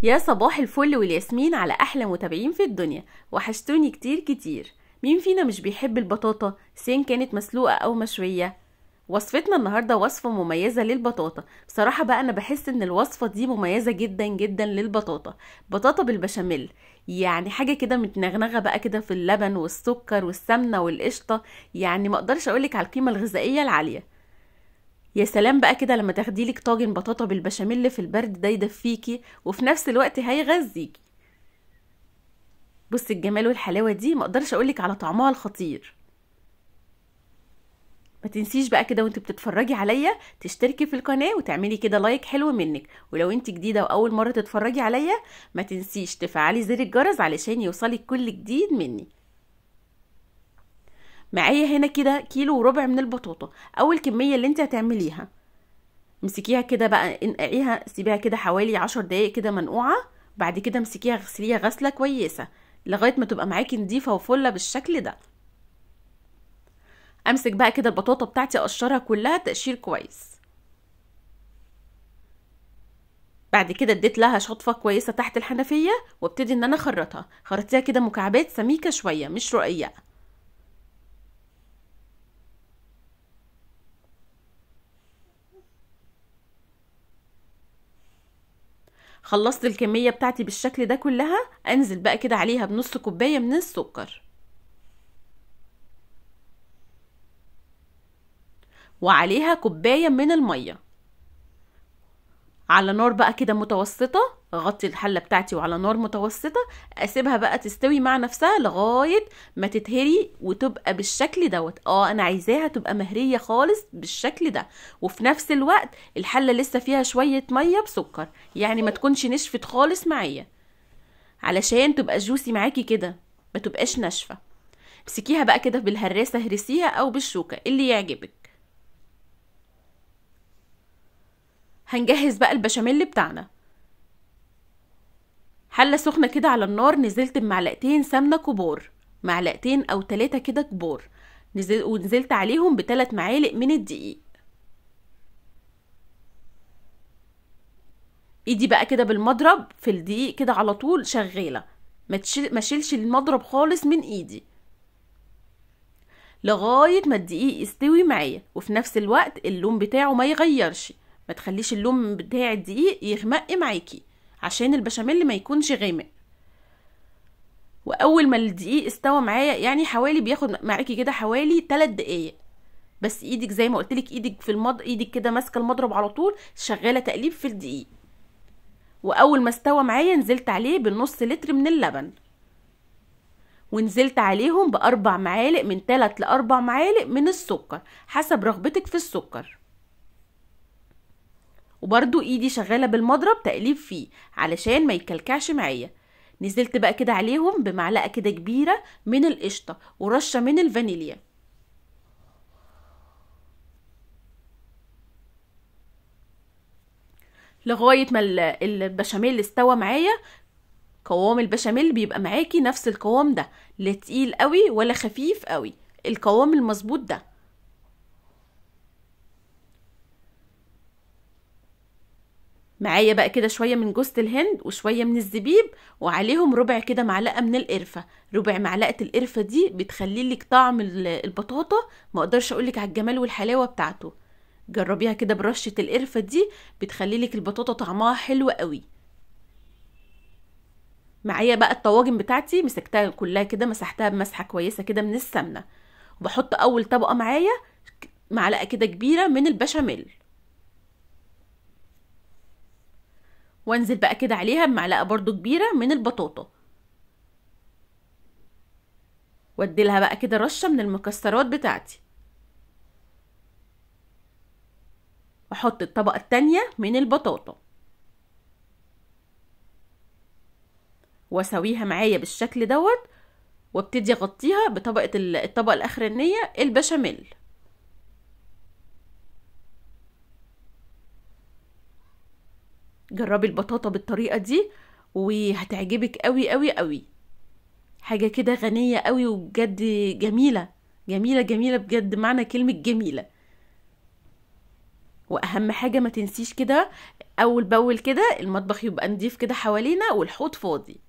يا صباح الفل والياسمين على احلى متابعين في الدنيا. وحشتوني كتير كتير. مين فينا مش بيحب البطاطا سواء كانت مسلوقة او مشوية؟ وصفتنا النهاردة وصفة مميزة للبطاطا. بصراحة بقى انا بحس ان الوصفة دي مميزة جدا جدا للبطاطا. بطاطا بالبشاميل، يعني حاجة كده متنغنغة بقى كده في اللبن والسكر والسمنة والقشطة. يعني ما اقدرش اقولك على القيمة الغذائية العالية. يا سلام بقى كده لما تاخديلك طاجن بطاطا بالبشاميل في البرد، ده يدفيكي وفي نفس الوقت هيغذيكي. بصي الجمال والحلاوه دي، ما اقدرش اقولك على طعمها الخطير. ما تنسيش بقى كده وانت بتتفرجي عليا تشتركي في القناه وتعملي كده لايك حلو منك، ولو انت جديده واول مره تتفرجي عليا ما تنسيش تفعلي زر الجرس علشان يوصلك كل جديد مني. معايا هنا كده كيلو وربع من البطاطا. اول كميه اللي انت هتعمليها، امسكيها كده بقى، انقعيها، سيبيها كده حوالي 10 دقايق كده منقوعه. بعد كده امسكيها غسليها غسله كويسه لغايه ما تبقى معاكي نضيفه وفله بالشكل ده. امسك بقى كده البطاطا بتاعتي اقشرها كلها تقشير كويس. بعد كده اديت لها شطفه كويسه تحت الحنفيه وابتدي ان انا اخرطها. خرطيها كده مكعبات سميكه شويه مش رقيقه. خلصت الكميه بتاعتي بالشكل ده كلها، انزل بقى كده عليها بنص كوبايه من السكر، وعليها كوبايه من الميه، على نار بقى كده متوسطة. اغطي الحلة بتاعتي وعلى نار متوسطة، اسيبها بقى تستوي مع نفسها لغاية ما تتهري وتبقى بالشكل دوت. انا عايزاها تبقى مهرية خالص بالشكل ده، وفي نفس الوقت الحلة لسه فيها شوية مية بسكر، يعني ما تكونش نشفت خالص معايا علشان تبقى جوسي معاكي كده، ما تبقاش ناشفة. امسكيها بقى كده بالهراسة، هرسيها او بالشوكة اللي يعجبك. هنجهز بقى البشاميل بتاعنا. حلة سخنة كده على النار، نزلت بمعلقتين سمنة كبار، معلقتين او 3 كده كبار. ونزلت عليهم ب3 معالق من الدقيق. ايدي بقى كده بالمضرب في الدقيق كده على طول شغالة، ما شيلش المضرب خالص من ايدي لغاية ما الدقيق يستوي معايا، وفي نفس الوقت اللون بتاعه ما يغيرش. ما تخليش اللون بتاع الدقيق يغمق معاكي عشان البشاميل ما يكونش غامق. واول ما الدقيق استوى معايا، يعني حوالي بياخد معاكي كده حوالي 3 دقايق بس، ايدك زي ما قلتلك ايدك في ايدك كده ماسكه المضرب على طول شغاله تقليب في الدقيق. واول ما استوى معايا نزلت عليه بالنص لتر من اللبن، ونزلت عليهم ب4 معالق، من 3 ل4 معالق من السكر حسب رغبتك في السكر. وبرضو ايدي شغاله بالمضرب تقليب فيه علشان ما يكلكعش معايا. نزلت بقى كده عليهم بمعلقه كده كبيره من القشطه ورشه من الفانيليا. لغايه ما البشاميل استوى معايا. قوام البشاميل بيبقى معاكي نفس القوام ده، لا تقيل قوي ولا خفيف قوي، القوام المظبوط ده. معايا بقى كده شويه من جوز الهند وشويه من الزبيب، وعليهم ربع كده معلقه من القرفه. ربع معلقه القرفه دي بتخلي لك طعم البطاطا، ما اقدرش اقولك على الجمال والحلاوه بتاعته. جربيها كده برشه القرفه دي، بتخلي لك البطاطا طعمها حلو قوي. معايا بقى الطواجن بتاعتي مسكتها كلها كده، مسحتها بمسحه كويسه كده من السمنه، وبحط اول طبقه معايا معلقه كده كبيره من البشاميل، وانزل بقى كده عليها بمعلقه برضو كبيره من البطاطا، وادي لها بقى كده رشه من المكسرات بتاعتي، واحط الطبقه التانية من البطاطا، واسويها معايا بالشكل دوت، وابتدي اغطيها بطبقه الطبقه الاخرانيه البشاميل. جربي البطاطا بالطريقه دي وهتعجبك قوي قوي قوي. حاجه كده غنيه قوي وبجد جميله جميله جميله بجد، معنى كلمه جميله. واهم حاجة ما تنسيش كده اول باول كده المطبخ يبقى نضيف كده حوالينا والحوض فاضي.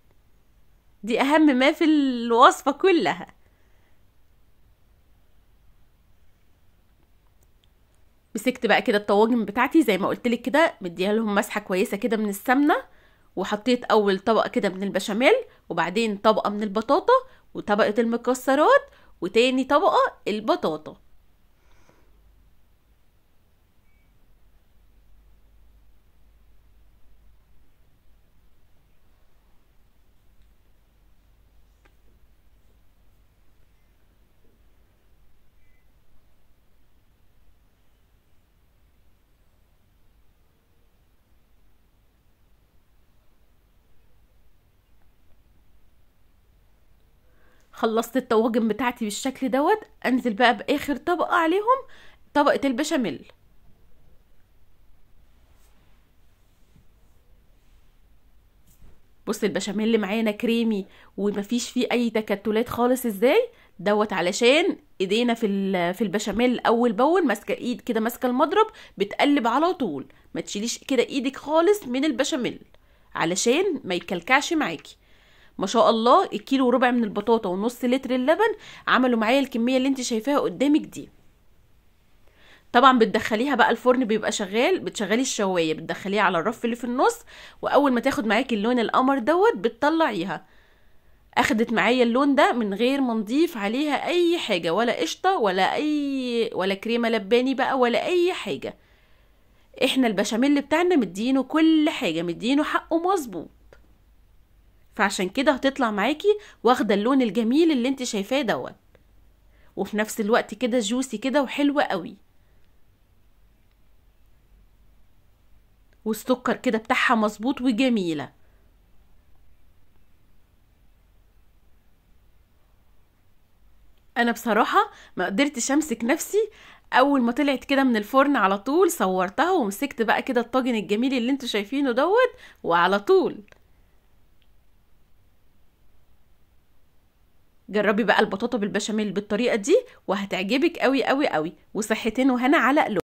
دي اهم ما في الوصفة كلها. مسكت بقى كده الطواجن بتاعتي زي ما قلتلك كده، مديها لهم مسحة كويسة كده من السمنة، وحطيت اول طبقة كده من البشاميل، وبعدين طبقة من البطاطا، وطبقة المكسرات، وتاني طبقة البطاطا. خلصت الطواجن بتاعتي بالشكل دوت، انزل بقى باخر طبقة عليهم، طبقة البشاميل. بص البشاميل اللي معانا كريمي ومفيش فيه اي تكتلات خالص ازاي دوت، علشان ايدينا في البشاميل اول باول ماسكه ايد كده، ماسكه المضرب بتقلب على طول، ما تشيليش كده ايدك خالص من البشاميل علشان ما يكلكعش معاكي. ما شاء الله الكيلو وربع من البطاطا ونص لتر اللبن عملوا معايا الكميه اللي انت شايفاها قدامك دي. طبعا بتدخليها بقى الفرن بيبقى شغال، بتشغلي الشوايه بتدخليها على الرف اللي في النص، واول ما تاخد معاكي اللون القمر دوت بتطلعيها. اخدت معايا اللون ده من غير ما نضيف عليها اي حاجه، ولا قشطه ولا كريمه لباني بقى ولا اي حاجه. احنا البشاميل بتاعنا مدينه كل حاجه، مدينه حقه مظبوط، فعشان كده هتطلع معاكي واخده اللون الجميل اللي انت شايفاه دوت، وفي نفس الوقت كده جوسي كده وحلوه قوي، والسكر كده بتاعها مظبوط وجميله. انا بصراحه ما قدرتش امسك نفسي، اول ما طلعت كده من الفرن على طول صورتها، ومسكت بقى كده الطاجن الجميل اللي انتوا شايفينه دوت، وعلى طول جربي بقى البطاطا بالبشاميل بالطريقه دي وهتعجبك قوي قوي قوي، وصحتين وهنا على قلوب.